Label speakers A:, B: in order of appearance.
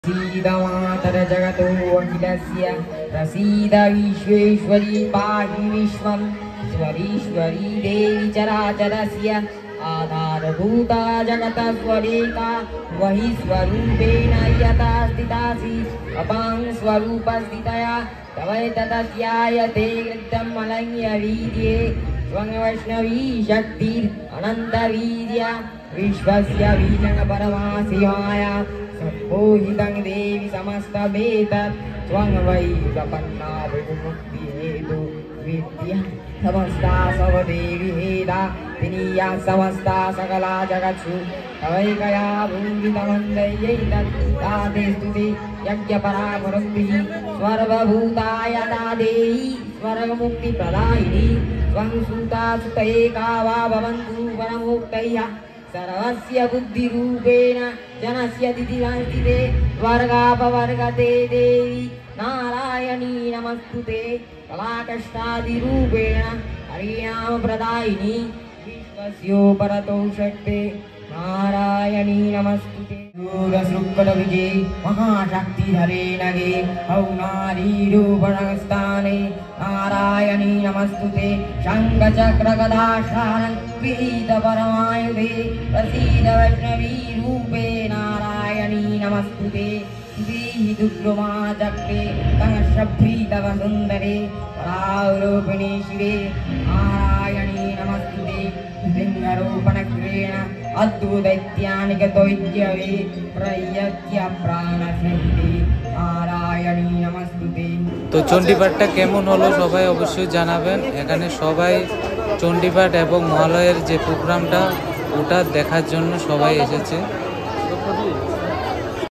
A: सीदमातर जगतो अखिलस्य प्रसीद विश्वेश्वरी पाहि विश्वं स्वरीश्वरी देवी चराचरस्य आधारभूता जगतस्वरेका वही स्वरूपेण यथा स्थितासि अपां स्वरूपस्थितया तवैततस्यायते कृतं मलयवीर्ये स्वं वैष्णवी शक्तिरनन्तवीर्या विश्वस्य बीजं परमाशिवाया सम्मोहितं देवी समस्तमेतत् त्वं वै प्रपन्ना विमुक्तिहेतु विद्या समस्ता सवदेवी हेदा विनीया समस्ता सकला जगत्सु तवैकया भूमितमन्दैयैतत् ताते स्तुते यज्ञपरापरक्तिः सर्वभूताय ता देही स्वर्गमुक्तिप्रदायिनी त्वं सुता सुत एका वा भवन्तु परमोक्तयः सर्वस्य बुद्धिरूपेण जनस्य तिथिरंस्थिते वर्गापवर्गते देवी नारायणी नमस्तुते कलाकष्टादिरूपेण हरिनामप्रदायिनी विश्वस्योपरतो शक्ते नारायणी नमस्तुते दूरसृक्कटविजये महाशक्तिधरे नगे औनारीरूपणस्थाने नारायणी नमस्तुते शङ्खचक्रगदाशानं गृहीतपरमायुधे प्रसीद वैष्णवी रूपे नारायणी नमस्तुते देहि दुर्गमाचक्रे कंशभ्रीतव सुन्दरे परावरोपिणी शिवे नारायणी नमस्तुते लिङ्गरूपणक्रेण अद्भुतैत्यानिकतोज्यवे प्रयत्य प्राणसहिते नारायणी नमस्तुते।
B: তো চণ্ডীপাঠটা কেমন হলো সবাই অবশ্যই জানাবেন। এখানে সবাই চণ্ডীপাঠ এবং মহালয়ের যে প্রোগ্রামটা ওটা দেখার জন্য সবাই এসেছে।